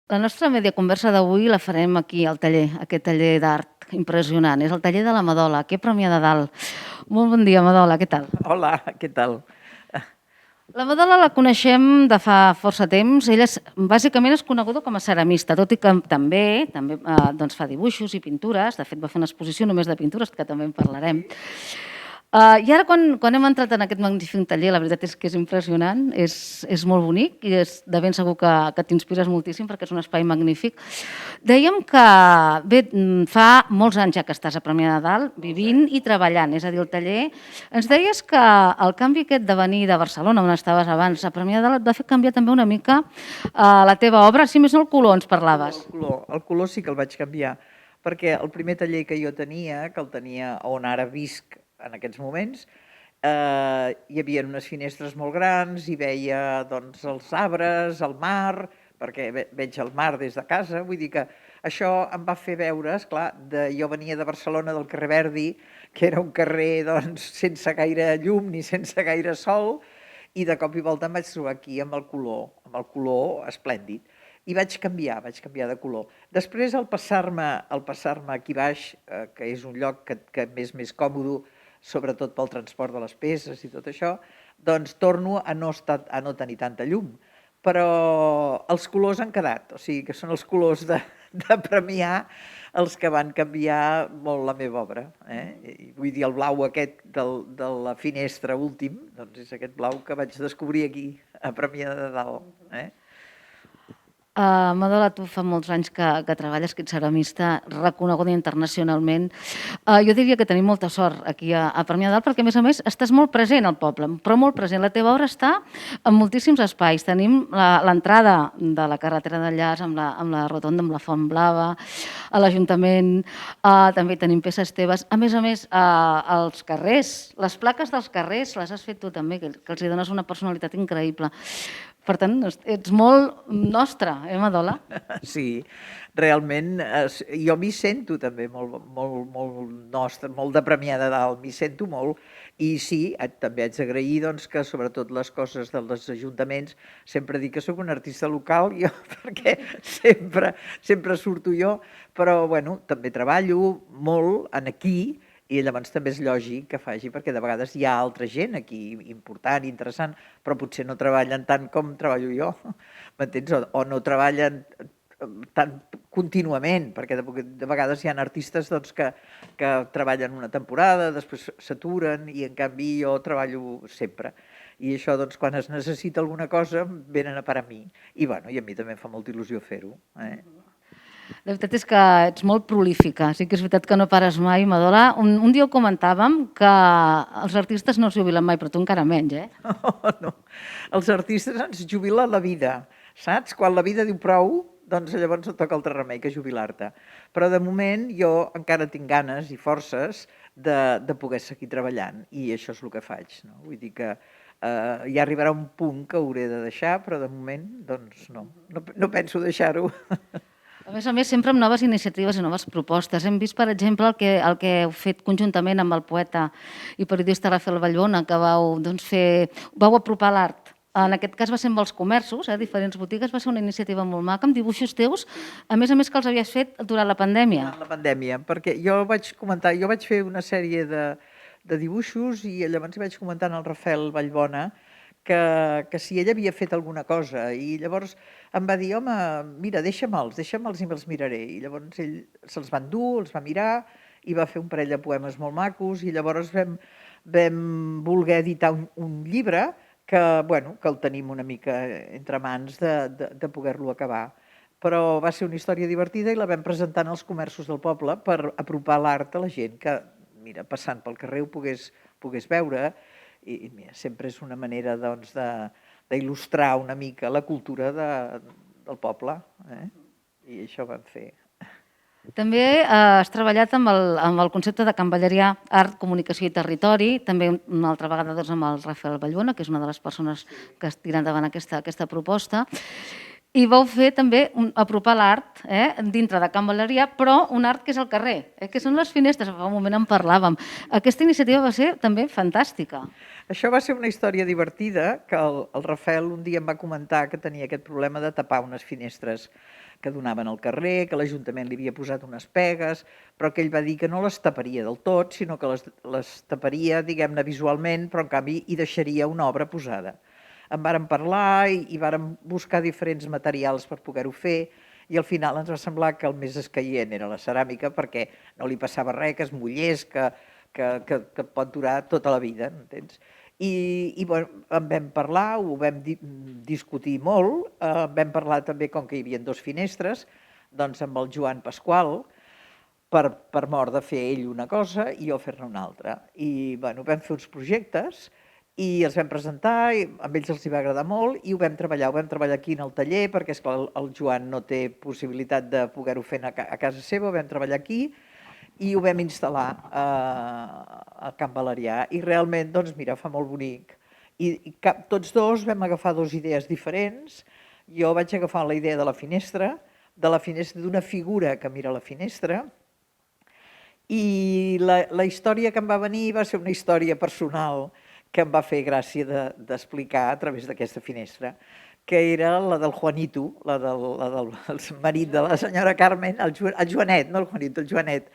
La nostra media conversa d'avui la farem aquí al taller, aquest taller d'art impressionant. És el taller de la Madola, aquí a Premià de Dalt. Molt bon dia, Madola, què tal? Hola, què tal? La Madola la coneixem de fa força temps. Ella bàsicament és coneguda com a ceramista, tot i que també doncs fa dibuixos i pintures. De fet, va fer una exposició només de pintures, que també en parlarem. I ara, quan hem entrat en aquest magnífic taller, la veritat és que és impressionant, és molt bonic i és de ben segur que t'inspires moltíssim perquè és un espai magnífic. Dèiem que, bé, fa molts anys ja que estàs a Premià de Dalt, vivint i treballant, és a dir, el taller. Ens deies que el canvi aquest de venir de Barcelona, on estaves abans, a Premià de Dalt, et va fer canviar també una mica la teva obra, si més no el color ens parlaves. El color sí que el vaig canviar, perquè el primer taller que jo tenia, que el tenia on ara visc en aquests moments, hi havia unes finestres molt grans i veia doncs, els arbres, el mar, perquè veig el mar des de casa, vull dir que això em va fer veure, esclar, jo venia de Barcelona, del carrer Verdi, que era un carrer doncs, sense gaire llum ni sense gaire sol, i de cop i volta em vaig trobar aquí amb el color esplèndid. I vaig canviar de color. Després, al passar-me aquí baix, que és un lloc que és més còmode, sobretot pel transport de les peces i tot això, doncs torno a no tenir tanta llum. Però els colors han quedat, o sigui que són els colors de Premià els que van canviar molt la meva obra. I vull dir, el blau aquest de la finestra últim, doncs és aquest blau que vaig descobrir aquí, a Premià de Dalt. Madola, tu fa molts anys que treballes, que ets ceramista, reconeguda internacionalment. Jo diria que tenim molta sort aquí a Premià de Dalt, perquè a més estàs molt present al poble, però molt present. La teva obra està en moltíssims espais. Tenim l'entrada de la carretera de Llars amb la rotonda, amb la Font Blava, a l'Ajuntament, també tenim peces teves. A més, els carrers, les plaques dels carrers les has fet tu també, que els hi dones una personalitat increïble. Per tant, ets molt nostra, Madola? Sí, realment jo m'hi sento també molt nostra, molt de Premià de Dalt, m'hi sento molt. I sí, també haig d'agrair doncs, que sobretot les coses dels ajuntaments, sempre dic que sóc un artista local, jo, perquè sempre surto jo, però bueno, també treballo molt aquí, i llavors també és lògic que faci, perquè de vegades hi ha altra gent aquí important, interessant, però potser no treballen tant com treballo jo, m'entens? O no treballen tan contínuament, perquè de vegades hi ha artistes doncs, que treballen una temporada, després s'aturen, i en canvi jo treballo sempre. I això, doncs, quan es necessita alguna cosa, venen a parar a mi. I bueno, i a mi també em fa molta il·lusió fer-ho. La veritat és que ets molt prolífica. Sí que és veritat que no pares mai, Madola. Un dia ho comentàvem, que els artistes no es jubilen mai, però tu encara menys, eh? No, els artistes ens jubila la vida, saps? Quan la vida diu prou, doncs llavors no toca altre remei que jubilar-te. Però de moment jo encara tinc ganes i forces de poder seguir treballant, i això és el que faig. No? Vull dir que ja arribarà un punt que hauré de deixar, però de moment doncs no penso deixar-ho. A més, sempre amb noves iniciatives i noves propostes. Hem vist, per exemple, el que heu fet conjuntament amb el poeta i periodista Rafael Vallbona, que vau apropar l'art. En aquest cas va ser amb els comerços, diferents botigues, va ser una iniciativa molt maca, amb dibuixos teus, a més que els havies fet durant la pandèmia. Durant la pandèmia, perquè jo vaig fer una sèrie de dibuixos i llavors hi vaig comentar al Rafael Vallbona que si ell havia fet alguna cosa, i llavors em va dir, home, mira, deixa'me'ls i me'ls miraré. I llavors ell se'ls va endur, els va mirar, i va fer un parell de poemes molt macos, i llavors vam voler editar un llibre que el tenim una mica entre mans de poder-lo acabar. Però va ser una història divertida i la vam presentar als comerços del poble per apropar l'art a la gent que, mira, passant pel carrer ho pogués veure, i mira, sempre és una manera doncs, d'il·lustrar una mica la cultura del poble, i això vam fer. També has treballat amb el concepte de Can Balleria, Art, Comunicació i Territori, també una altra vegada amb el Rafael Vallbona, que és una de les persones que tira endavant aquesta proposta. I vau fer també apropar l'art dintre de Can Balleria, però un art que és al carrer, que són les finestres, fa un moment en parlàvem. Aquesta iniciativa va ser també fantàstica. Això va ser una història divertida, que el Rafael un dia em va comentar que tenia aquest problema de tapar unes finestres que donaven al carrer, que l'Ajuntament li havia posat unes pegues, però que ell va dir que no les taparia del tot, sinó que les taparia, diguem-ne, visualment, però en canvi hi deixaria una obra posada. En vàrem parlar i vàrem buscar diferents materials per poder-ho fer, i al final ens va semblar que el més escaient era la ceràmica, perquè no li passava res, que es mullés, que pot durar tota la vida, entens? I bueno, en vam parlar, ho vam discutir molt, vam parlar també, com que hi havia 2 finestres, doncs amb el Joan Pasqual, per mort de fer ell una cosa i jo fer-ne una altra. I bueno, vam fer uns projectes i els vam presentar, i a ells els hi va agradar molt, i ho vam treballar aquí en el taller, perquè esclar, el Joan no té possibilitat de poder-ho fer a casa seva, ho vam treballar aquí, i ho vam instal·lar a Can Valerià, i realment, doncs mira, fa molt bonic. I tots dos vam agafar 2 idees diferents. Jo vaig agafar la idea de la finestra d'una figura que mira la finestra, i la història que em va venir va ser una història personal que em va fer gràcia d'explicar a través d'aquesta finestra, que era la del Juanito, la del marit de la senyora Carmen, el Joanet, no el Juanito, el Joanet,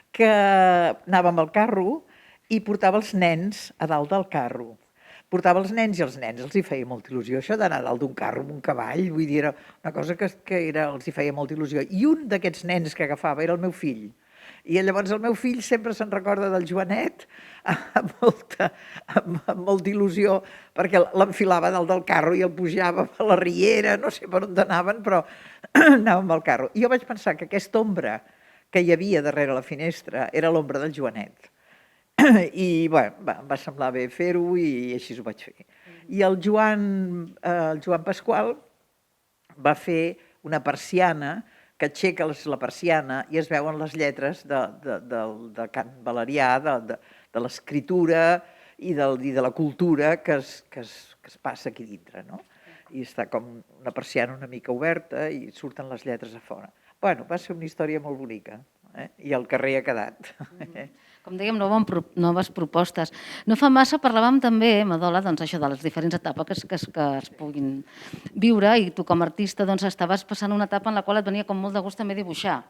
que anava amb el carro i portava els nens a dalt del carro. Portava els nens i els nens els hi feia molta il·lusió. Això d'anar a dalt d'un carro amb un cavall, vull dir, era una cosa que els hi feia molta il·lusió. I un d'aquests nens que agafava era el meu fill. I llavors el meu fill sempre se'n recorda del Joanet amb molta il·lusió, perquè l'enfilava dalt del carro i el pujava per la riera, no sé per on anaven, però anava amb el carro. I jo vaig pensar que aquesta ombra que hi havia darrere la finestra era l'ombra del Joanet. I bueno, em va semblar bé fer-ho i així ho vaig fer. I el Joan Pasqual va fer una persiana que aixeca la persiana i es veuen les lletres de Can Valerià, de l'escriptura i de la cultura que es passa aquí dintre, no? I està com una persiana una mica oberta i surten les lletres a fora. Bueno, va ser una història molt bonica, i al carrer ha quedat. Com dèiem, noves propostes. No fa massa parlàvem també, Madola, doncs això de les diferents etapes que es puguin viure, i tu com a artista estaves passant una etapa en la qual et venia com molt de gust també dibuixar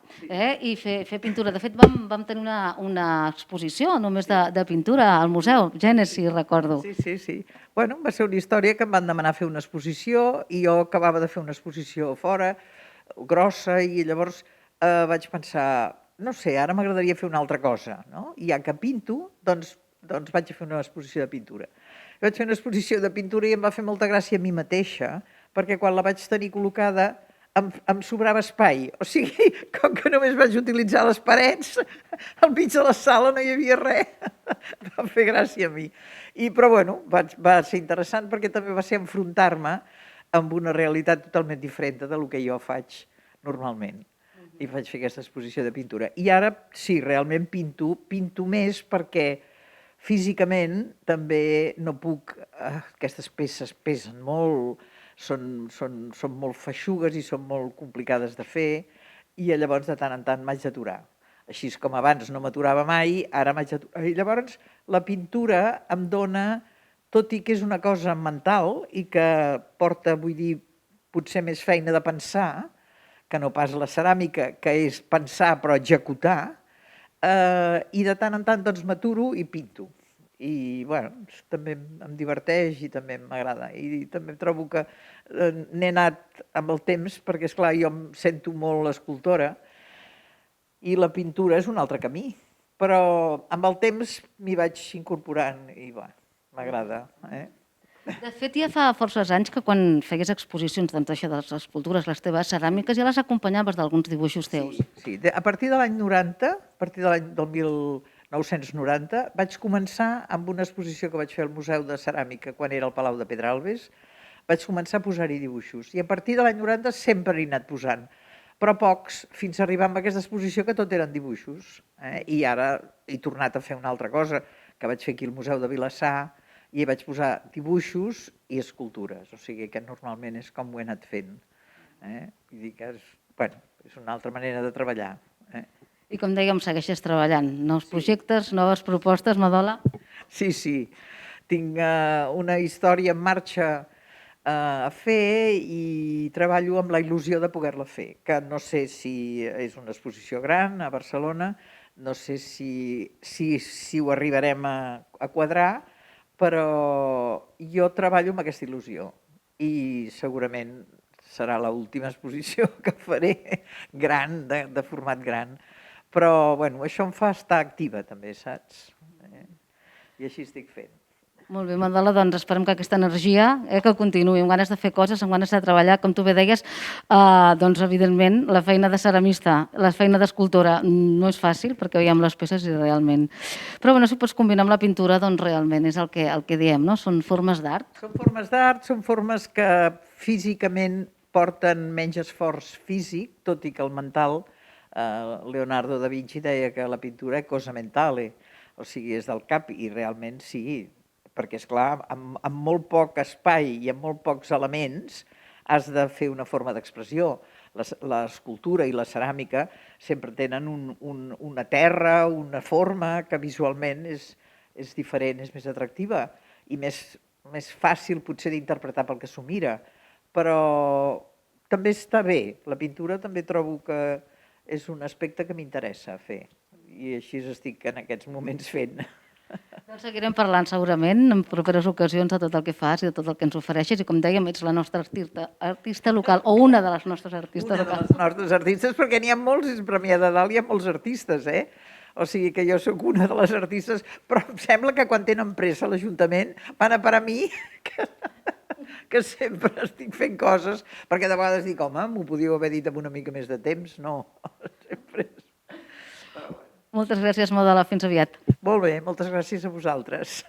i fer pintura. De fet, vam tenir una exposició només de pintura al museu, Gènesi, recordo. Sí. Bueno, va ser una història que em van demanar fer una exposició i jo acabava de fer una exposició fora, grossa, i llavors vaig pensar, no sé, ara m'agradaria fer una altra cosa, no? I ja que pinto, doncs vaig fer una exposició de pintura. Vaig fer una exposició de pintura i em va fer molta gràcia a mi mateixa, perquè quan la vaig tenir col·locada em sobrava espai. O sigui, com que només vaig utilitzar les parets, al mig de la sala no hi havia res. Va fer gràcia a mi. Però bueno, va ser interessant perquè també va ser enfrontar-me amb una realitat totalment diferent del que jo faig normalment. I vaig fer aquesta exposició de pintura. I ara, sí, realment pinto més perquè físicament també no puc... Aquestes peces pesen molt, són molt feixugues i són molt complicades de fer, i llavors de tant en tant m'haig d'aturar. Així com abans no m'aturava mai, ara m'haig d'aturar. I llavors la pintura em dona, tot i que és una cosa mental i que porta, vull dir, potser més feina de pensar, que no pas la ceràmica, que és pensar però executar, i de tant en tant doncs m'aturo i pinto. I bueno, també em diverteix i també m'agrada. I també trobo que n'he anat amb el temps, perquè esclar, jo em sento molt escultora i la pintura és un altre camí, però amb el temps m'hi vaig incorporant i bueno, m'agrada. De fet, ja fa forces anys que quan feies exposicions de les escultures, les teves ceràmiques, ja les acompanyaves d'alguns dibuixos teus. Sí. A partir de l'any 90, a partir de l'any del 1990, vaig començar amb una exposició que vaig fer al Museu de Ceràmica quan era al Palau de Pedralbes, vaig començar a posar-hi dibuixos. I a partir de l'any 90 sempre he anat posant, però pocs, fins a arribar a aquesta exposició que tot eren dibuixos. I ara he tornat a fer una altra cosa, que vaig fer aquí al Museu de Vilassar, i hi vaig posar dibuixos i escultures, o sigui que normalment és com ho he anat fent. Vull dir que és una altra manera de treballar. I com dèiem, segueixes treballant. Nous projectes, noves propostes, Madola? Sí. Tinc una història en marxa a fer i treballo amb la il·lusió de poder-la fer, que no sé si és una exposició gran a Barcelona, no sé si ho arribarem a quadrar, però jo treballo amb aquesta il·lusió i segurament serà l'última exposició que faré gran, de format gran. Però, bueno, això em fa estar activa també, saps? I així estic fent. Molt bé, Magdala, doncs esperem que aquesta energia que continuï, amb ganes de fer coses, amb ganes de treballar, com tu bé deies, doncs evidentment la feina de ceramista, la feina d'escultora no és fàcil perquè veiem les peces i realment... Però bueno, si pots combinar amb la pintura, doncs realment és el que diem, no? Són formes d'art. Són formes d'art, són formes que físicament porten menys esforç físic, tot i que el mental, Leonardo da Vinci deia que la pintura és cosa mentale, o sigui, és del cap, i realment sí, perquè, esclar, amb molt poc espai i amb molt pocs elements has de fer una forma d'expressió. L'escultura i la ceràmica sempre tenen una terra, una forma que visualment és diferent, és més atractiva i més fàcil potser d'interpretar pel que s'ho mira, però també està bé. La pintura també trobo que és un aspecte que m'interessa fer i així estic en aquests moments fent. Doncs seguirem parlant segurament en properes ocasions de tot el que fas i de tot el que ens ofereixes i com dèiem, ets la nostra artista local o una de les nostres artistes locals. Una de les nostres artistes, perquè n'hi ha molts, és Premià de Dalt, hi ha molts artistes, O sigui que jo sóc una de les artistes, però em sembla que quan tenen pressa a l'Ajuntament van a per a mi, que sempre estic fent coses, perquè de vegades dic, home, m'ho podíeu haver dit amb una mica més de temps, no, sempre és... Moltes gràcies, Magdala. Fins aviat. Molt bé, moltes gràcies a vosaltres.